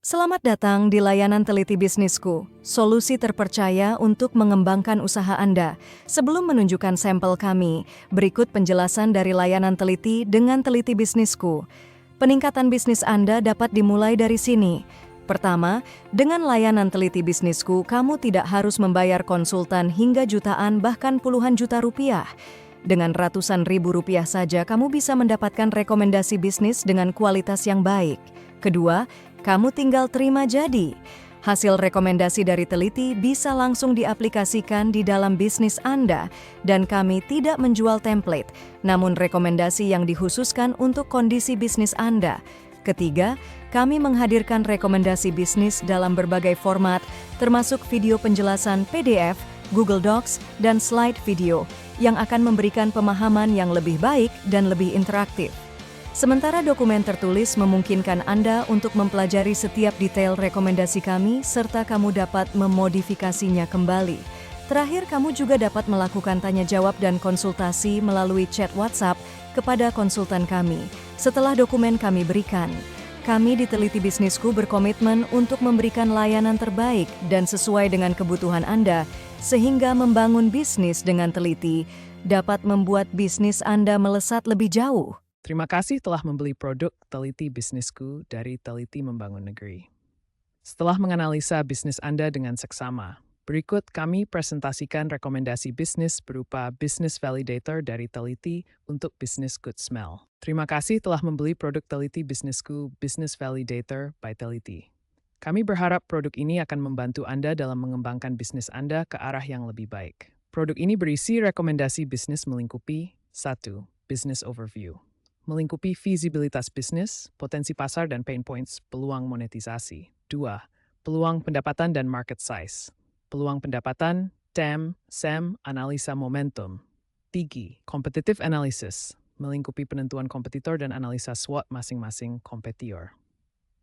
Selamat datang di layanan teliti bisnisku, solusi terpercaya untuk mengembangkan usaha Anda. Sebelum menunjukkan sampel kami, berikut penjelasan dari layanan teliti dengan teliti bisnisku. Peningkatan bisnis Anda dapat dimulai dari sini. Pertama, dengan layanan teliti bisnisku, kamu tidak harus membayar konsultan hingga jutaan bahkan puluhan juta rupiah. Dengan ratusan ribu rupiah saja, kamu bisa mendapatkan rekomendasi bisnis dengan kualitas yang baik. Kedua, kamu tinggal terima jadi. Hasil rekomendasi dari teliti bisa langsung diaplikasikan di dalam bisnis Anda, dan kami tidak menjual template, namun rekomendasi yang dikhususkan untuk kondisi bisnis Anda. Ketiga, kami menghadirkan rekomendasi bisnis dalam berbagai format, termasuk video penjelasan PDF, Google Docs, dan slide video, yang akan memberikan pemahaman yang lebih baik dan lebih interaktif. Sementara dokumen tertulis memungkinkan Anda untuk mempelajari setiap detail rekomendasi kami serta kamu dapat memodifikasinya kembali. Terakhir, kamu juga dapat melakukan tanya jawab dan konsultasi melalui chat WhatsApp kepada konsultan kami setelah dokumen kami berikan. Kami di Teliti Bisnisku berkomitmen untuk memberikan layanan terbaik dan sesuai dengan kebutuhan Anda, sehingga membangun bisnis dengan teliti dapat membuat bisnis Anda melesat lebih jauh. Terima kasih telah membeli produk Teliti Bisnisku dari Teliti Membangun Negeri. Setelah menganalisa bisnis Anda dengan seksama, berikut kami presentasikan rekomendasi bisnis berupa Business Validator dari Teliti untuk bisnis Good Smell. Terima kasih telah membeli produk Teliti Bisnisku Business Validator by Teliti. Kami berharap produk ini akan membantu Anda dalam mengembangkan bisnis Anda ke arah yang lebih baik. Produk ini berisi rekomendasi bisnis melingkupi 1. Business Overview. Melingkupi visibilitas bisnis, potensi pasar dan pain points, peluang monetisasi. 2. Peluang pendapatan dan market size. Peluang pendapatan, TAM, SAM, analisa momentum. 3. Competitive analysis. Melingkupi penentuan kompetitor dan analisa SWOT masing-masing kompetitor.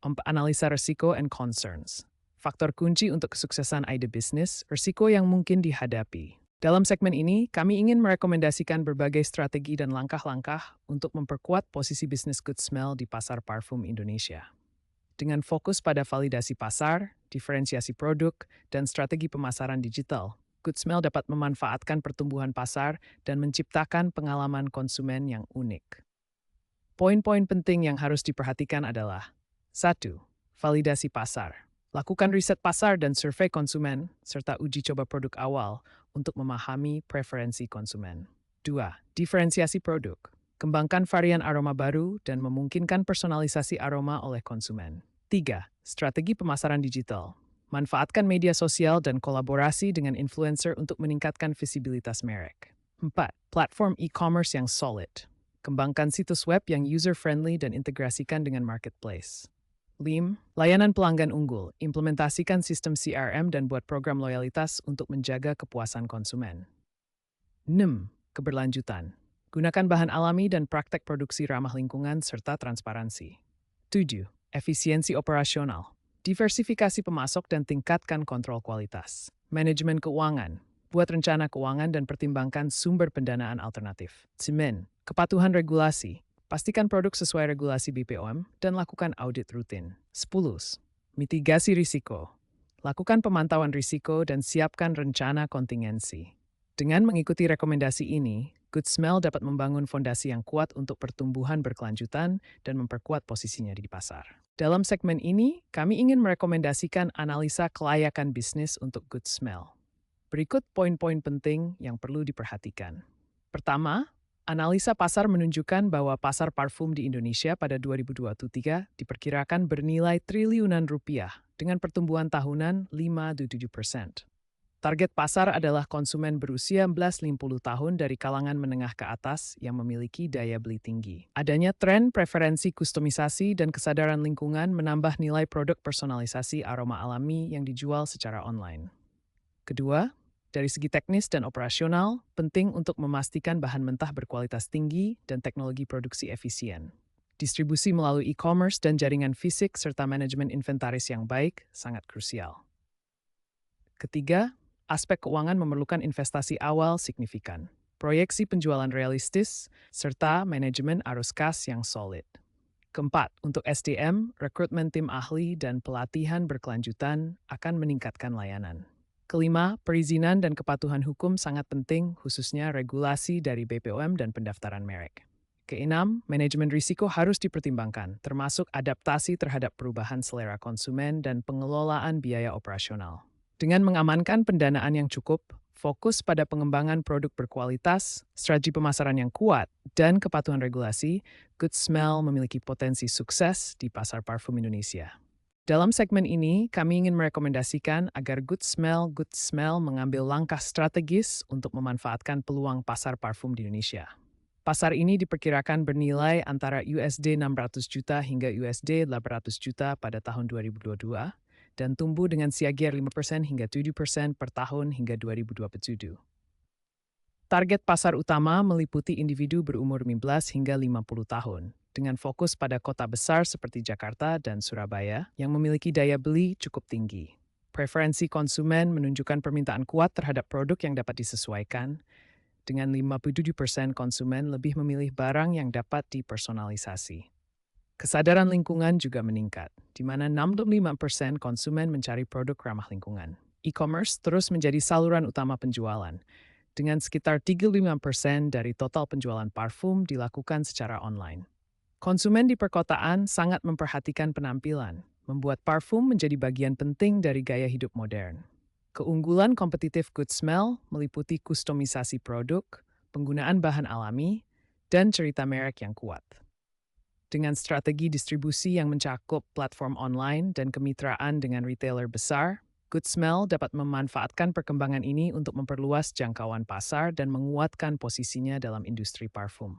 4. Analisa risiko and concerns. Faktor kunci untuk kesuksesan ide bisnis, risiko yang mungkin dihadapi. Dalam segmen ini, kami ingin merekomendasikan berbagai strategi dan langkah-langkah untuk memperkuat posisi bisnis Good Smell di pasar parfum Indonesia. Dengan fokus pada validasi pasar, diferensiasi produk, dan strategi pemasaran digital, Good Smell dapat memanfaatkan pertumbuhan pasar dan menciptakan pengalaman konsumen yang unik. Poin-poin penting yang harus diperhatikan adalah 1. Validasi pasar. Lakukan riset pasar dan survei konsumen, serta uji coba produk awal untuk memahami preferensi konsumen. 2. Diferensiasi produk. Kembangkan varian aroma baru dan memungkinkan personalisasi aroma oleh konsumen. 3. Strategi pemasaran digital. Manfaatkan media sosial dan kolaborasi dengan influencer untuk meningkatkan visibilitas merek. 4. Platform e-commerce yang solid. Kembangkan situs web yang user-friendly dan integrasikan dengan marketplace. 5. Layanan pelanggan unggul. Implementasikan sistem CRM dan buat program loyalitas untuk menjaga kepuasan konsumen. 6. Keberlanjutan. Gunakan bahan alami dan praktek produksi ramah lingkungan serta transparansi. 7. Efisiensi operasional. Diversifikasi pemasok dan tingkatkan kontrol kualitas. Manajemen keuangan. Buat rencana keuangan dan pertimbangkan sumber pendanaan alternatif. 9. Kepatuhan regulasi. Pastikan produk sesuai regulasi BPOM dan lakukan audit rutin. 10. Mitigasi risiko. Lakukan pemantauan risiko dan siapkan rencana kontingensi. Dengan mengikuti rekomendasi ini, Good Smell dapat membangun fondasi yang kuat untuk pertumbuhan berkelanjutan dan memperkuat posisinya di pasar. Dalam segmen ini, kami ingin merekomendasikan analisa kelayakan bisnis untuk Good Smell. Berikut poin-poin penting yang perlu diperhatikan. Pertama, analisa pasar menunjukkan bahwa pasar parfum di Indonesia pada 2023 diperkirakan bernilai triliunan rupiah dengan pertumbuhan tahunan 5-7%. Target pasar adalah konsumen berusia 15-50 tahun dari kalangan menengah ke atas yang memiliki daya beli tinggi. Adanya tren preferensi kustomisasi dan kesadaran lingkungan menambah nilai produk personalisasi aroma alami yang dijual secara online. Kedua, dari segi teknis dan operasional, penting untuk memastikan bahan mentah berkualitas tinggi dan teknologi produksi efisien. Distribusi melalui e-commerce dan jaringan fisik serta manajemen inventaris yang baik sangat krusial. Ketiga, aspek keuangan memerlukan investasi awal signifikan, proyeksi penjualan realistis, serta manajemen arus kas yang solid. Keempat, untuk SDM, rekrutmen tim ahli dan pelatihan berkelanjutan akan meningkatkan layanan. Kelima, perizinan dan kepatuhan hukum sangat penting, khususnya regulasi dari BPOM dan pendaftaran merek. Keenam, manajemen risiko harus dipertimbangkan, termasuk adaptasi terhadap perubahan selera konsumen dan pengelolaan biaya operasional. Dengan mengamankan pendanaan yang cukup, fokus pada pengembangan produk berkualitas, strategi pemasaran yang kuat, dan kepatuhan regulasi, Good Smell memiliki potensi sukses di pasar parfum Indonesia. Dalam segmen ini, kami ingin merekomendasikan agar Good Smell mengambil langkah strategis untuk memanfaatkan peluang pasar parfum di Indonesia. Pasar ini diperkirakan bernilai antara USD 600 juta hingga USD 800 juta pada tahun 2022 dan tumbuh dengan CAGR 5% hingga 7% per tahun hingga 2027. Target pasar utama meliputi individu berumur 15 hingga 50 tahun, dengan fokus pada kota besar seperti Jakarta dan Surabaya yang memiliki daya beli cukup tinggi. Preferensi konsumen menunjukkan permintaan kuat terhadap produk yang dapat disesuaikan, dengan 57% konsumen lebih memilih barang yang dapat dipersonalisasi. Kesadaran lingkungan juga meningkat, di mana 65% konsumen mencari produk ramah lingkungan. E-commerce terus menjadi saluran utama penjualan, dengan sekitar 35% dari total penjualan parfum dilakukan secara online. Konsumen di perkotaan sangat memperhatikan penampilan, membuat parfum menjadi bagian penting dari gaya hidup modern. Keunggulan kompetitif Good Smell meliputi kustomisasi produk, penggunaan bahan alami, dan cerita merek yang kuat. Dengan strategi distribusi yang mencakup platform online dan kemitraan dengan retailer besar, Good Smell dapat memanfaatkan perkembangan ini untuk memperluas jangkauan pasar dan menguatkan posisinya dalam industri parfum.